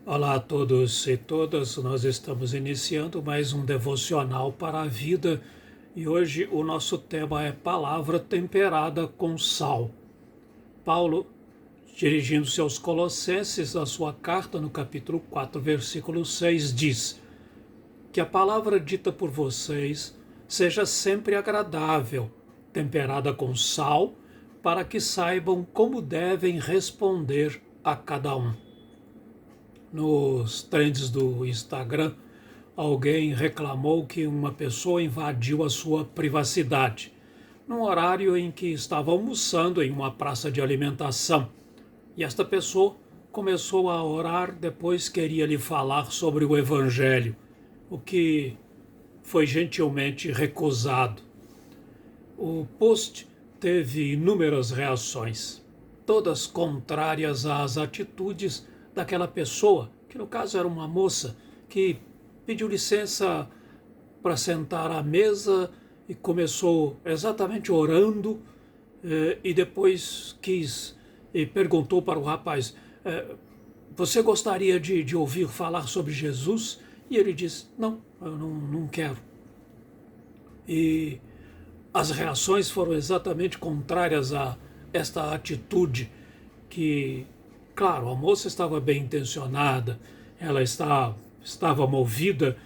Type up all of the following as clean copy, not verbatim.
Olá a todos e todas, nós estamos iniciando mais um devocional para a vida e hoje o nosso tema é palavra temperada com sal. Paulo, dirigindo-se aos Colossenses, na sua carta, no capítulo 4, versículo 6, diz: Que a palavra dita por vocês seja sempre agradável, temperada com sal, para que saibam como devem responder a cada um. Nos trends do Instagram, alguém reclamou que uma pessoa invadiu a sua privacidade, num horário em que estava almoçando em uma praça de alimentação. E esta pessoa começou a orar, depois queria lhe falar sobre o Evangelho, o que foi gentilmente recusado. O post teve inúmeras reações, todas contrárias às atitudes daquela pessoa, que no caso era uma moça, que pediu licença para sentar à mesa e começou exatamente orando, e depois quis e perguntou para o rapaz: você gostaria de ouvir falar sobre Jesus? E ele disse: não, eu não quero. E as reações foram exatamente contrárias a esta atitude que, claro, a moça estava bem intencionada, ela estava movida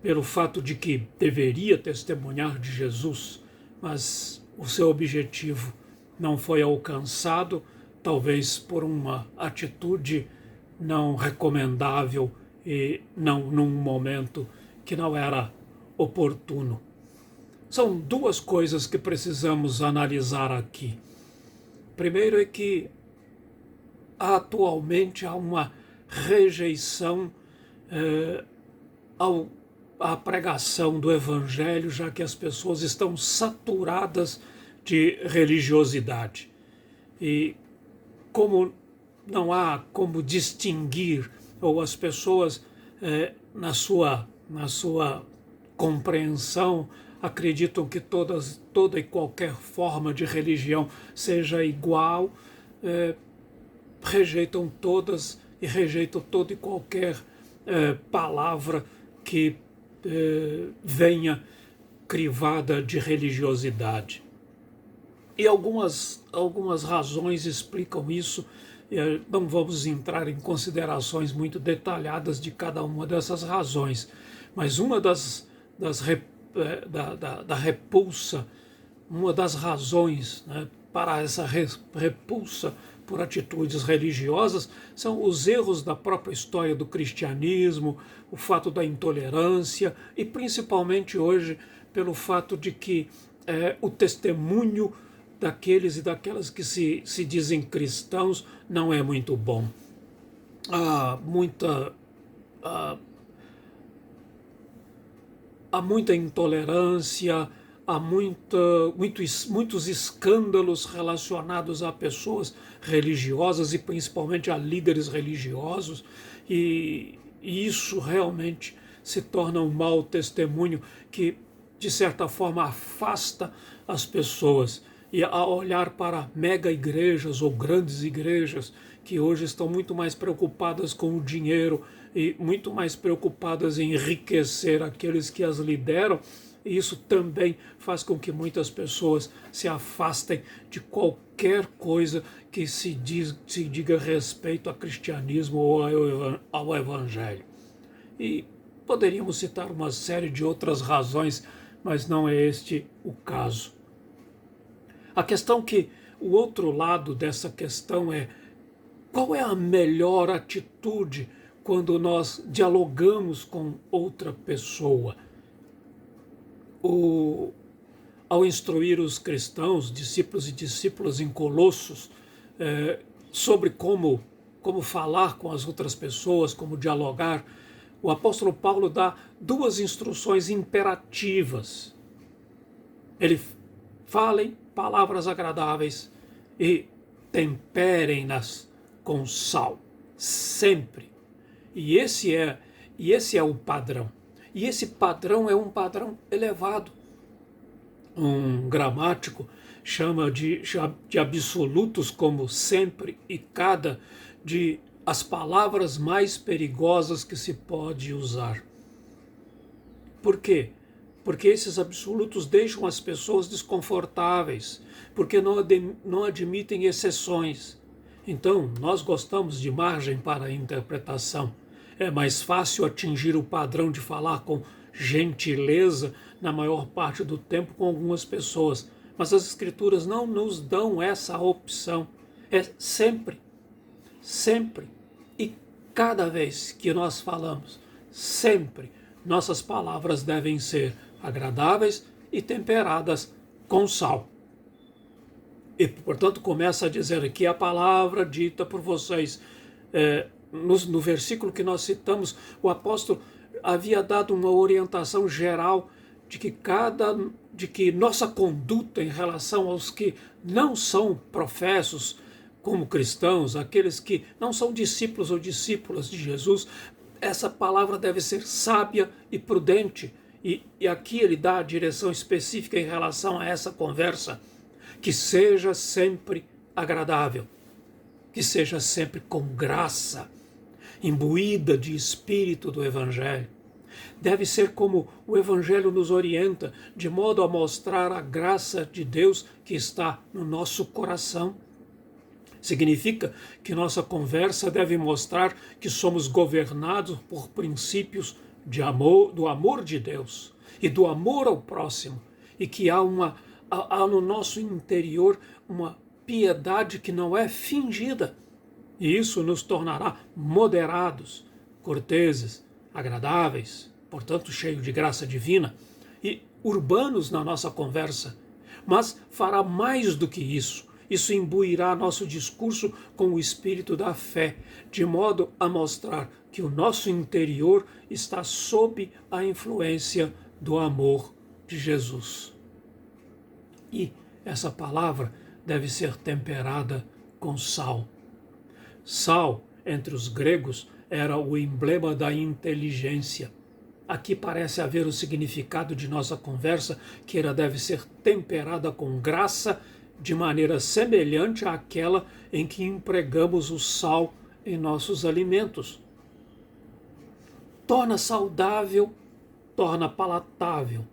pelo fato de que deveria testemunhar de Jesus, mas o seu objetivo não foi alcançado, talvez por uma atitude não recomendável e não num momento que não era oportuno. São duas coisas que precisamos analisar aqui. Primeiro é que atualmente há uma rejeição à pregação do Evangelho, já que as pessoas estão saturadas de religiosidade. E como não há como distinguir, ou as pessoas, na sua compreensão, acreditam que toda e qualquer forma de religião seja igual, rejeitam todas e rejeitam toda e qualquer palavra que venha crivada de religiosidade. E algumas razões explicam isso. Não vamos entrar em considerações muito detalhadas de cada uma dessas razões, mas uma da repulsa, uma das razões, né, para essa repulsa por atitudes religiosas são os erros da própria história do cristianismo, o fato da intolerância e principalmente hoje pelo fato de que o testemunho daqueles e daquelas que se dizem cristãos não é muito bom. Há muita intolerância, há muitos escândalos relacionados a pessoas religiosas e principalmente a líderes religiosos, e isso realmente se torna um mau testemunho que, de certa forma, afasta as pessoas. E a olhar para mega igrejas ou grandes igrejas que hoje estão muito mais preocupadas com o dinheiro e muito mais preocupadas em enriquecer aqueles que as lideram, e isso também faz com que muitas pessoas se afastem de qualquer coisa que se diga respeito a cristianismo ou ao evangelho. E poderíamos citar uma série de outras razões, mas não é este o caso. A questão que o outro lado dessa questão é: qual é a melhor atitude quando nós dialogamos com outra pessoa? Ao instruir os cristãos, discípulos e discípulas em Colossos, sobre como falar com as outras pessoas, como dialogar, o apóstolo Paulo dá duas instruções imperativas. Ele falem palavras agradáveis e temperem-nas com sal, sempre. E esse é o padrão. E esse padrão é um padrão elevado. Um gramático chama de absolutos como sempre e cada, de as palavras mais perigosas que se pode usar. Por quê? Porque esses absolutos deixam as pessoas desconfortáveis, porque não admitem exceções. Então, nós gostamos de margem para a interpretação. É mais fácil atingir o padrão de falar com gentileza na maior parte do tempo com algumas pessoas, mas as Escrituras não nos dão essa opção. É sempre, sempre e cada vez que nós falamos, sempre, nossas palavras devem ser agradáveis e temperadas com sal. E, portanto, começa a dizer aqui a palavra dita por vocês. No versículo que nós citamos, o apóstolo havia dado uma orientação geral de que nossa conduta em relação aos que não são professos como cristãos, aqueles que não são discípulos ou discípulas de Jesus, essa palavra deve ser sábia e prudente. E aqui ele dá a direção específica em relação a essa conversa, que seja sempre agradável, que seja sempre com graça, imbuída de espírito do Evangelho. Deve ser como o Evangelho nos orienta, de modo a mostrar a graça de Deus que está no nosso coração. Significa que nossa conversa deve mostrar que somos governados por princípios de amor, do amor de Deus e do amor ao próximo, e que há no nosso interior uma piedade que não é fingida. E isso nos tornará moderados, corteses, agradáveis, portanto cheios de graça divina e urbanos na nossa conversa. Mas fará mais do que isso. Isso imbuirá nosso discurso com o espírito da fé, de modo a mostrar que o nosso interior está sob a influência do amor de Jesus. E essa palavra deve ser temperada com sal. Sal, entre os gregos, era o emblema da inteligência. Aqui parece haver o significado de nossa conversa, que ela deve ser temperada com graça, de maneira semelhante àquela em que empregamos o sal em nossos alimentos. Torna saudável, torna palatável.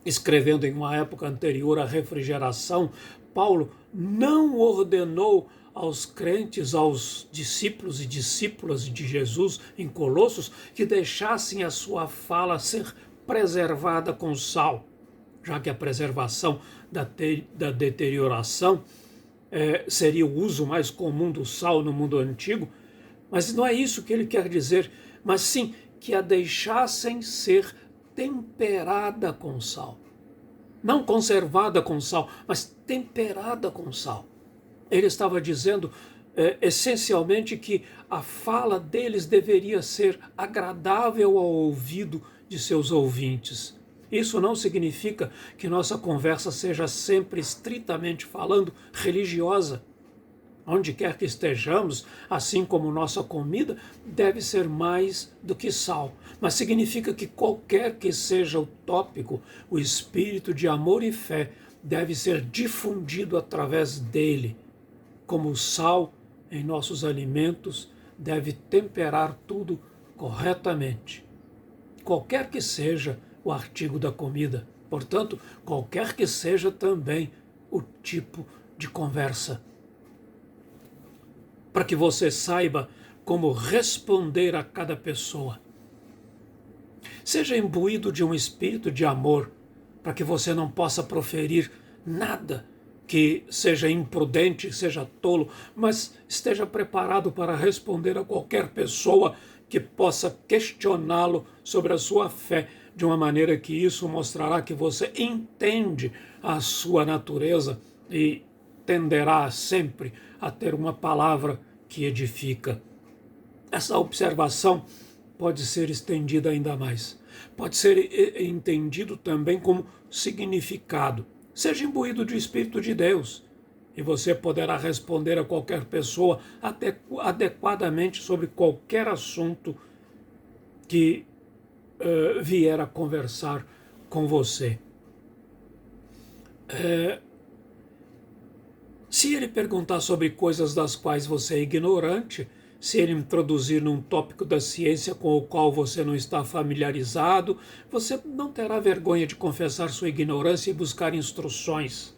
Escrevendo em uma época anterior à refrigeração, Paulo não ordenou aos crentes, aos discípulos e discípulas de Jesus em Colossos, que deixassem a sua fala ser preservada com sal, já que a preservação da deterioração seria o uso mais comum do sal no mundo antigo. Mas não é isso que ele quer dizer, mas sim que a deixassem ser temperada com sal. Não conservada com sal, mas temperada com sal. Ele estava dizendo essencialmente que a fala deles deveria ser agradável ao ouvido de seus ouvintes. Isso não significa que nossa conversa seja sempre, estritamente falando, religiosa. Onde quer que estejamos, assim como nossa comida, deve ser mais do que sal. Mas significa que qualquer que seja o tópico, o espírito de amor e fé deve ser difundido através dele. Como o sal em nossos alimentos deve temperar tudo corretamente. Qualquer que seja o artigo da comida, portanto, qualquer que seja também o tipo de conversa. Para que você saiba como responder a cada pessoa. Seja imbuído de um espírito de amor, para que você não possa proferir nada que seja imprudente, seja tolo, mas esteja preparado para responder a qualquer pessoa que possa questioná-lo sobre a sua fé, de uma maneira que isso mostrará que você entende a sua natureza e tenderá sempre a ter uma palavra que edifica. Essa observação pode ser estendida ainda mais. Pode ser entendido também como significado. Seja imbuído de Espírito de Deus e você poderá responder a qualquer pessoa adequadamente sobre qualquer assunto que vier a conversar com você. Se ele perguntar sobre coisas das quais você é ignorante, Se ele introduzir num tópico da ciência com o qual você não está familiarizado, você não terá vergonha de confessar sua ignorância e buscar instruções.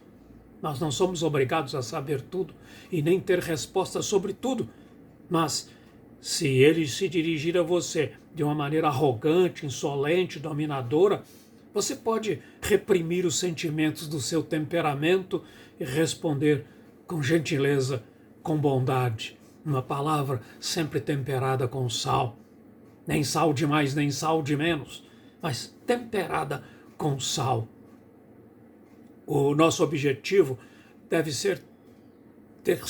Nós não somos obrigados a saber tudo e nem ter respostas sobre tudo. Mas, se ele se dirigir a você de uma maneira arrogante, insolente, dominadora, você pode reprimir os sentimentos do seu temperamento e responder com gentileza, com bondade. Uma palavra sempre temperada com sal. Nem sal de mais, nem sal de menos, mas temperada com sal. O nosso objetivo deve ser ter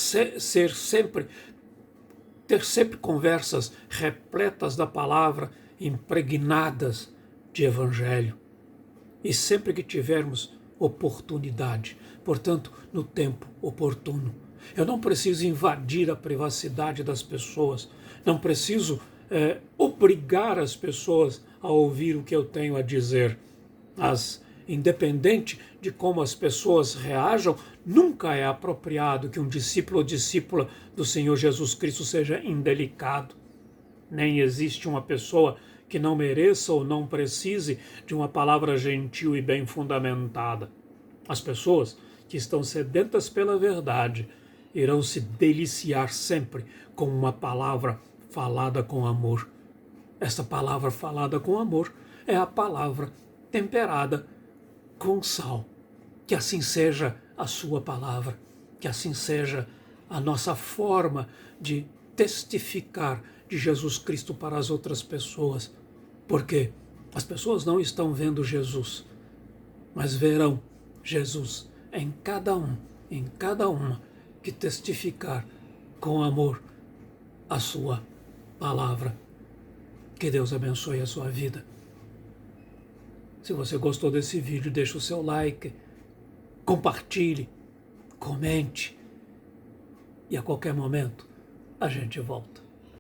sempre conversas repletas da palavra, impregnadas de evangelho. E sempre que tivermos oportunidade, portanto, no tempo oportuno. Eu não preciso invadir a privacidade das pessoas, não preciso obrigar as pessoas a ouvir o que eu tenho a dizer. Mas, independente de como as pessoas reajam, nunca é apropriado que um discípulo ou discípula do Senhor Jesus Cristo seja indelicado. Nem existe uma pessoa que não mereça ou não precise de uma palavra gentil e bem fundamentada. As pessoas que estão sedentas pela verdade irão se deliciar sempre com uma palavra falada com amor. Esta palavra falada com amor é a palavra temperada com sal. Que assim seja a sua palavra, que assim seja a nossa forma de testificar de Jesus Cristo para as outras pessoas, porque as pessoas não estão vendo Jesus, mas verão Jesus em cada uma que testificar com amor a sua palavra. Que Deus abençoe a sua vida. Se você gostou desse vídeo, deixe o seu like, compartilhe, comente e a qualquer momento a gente volta.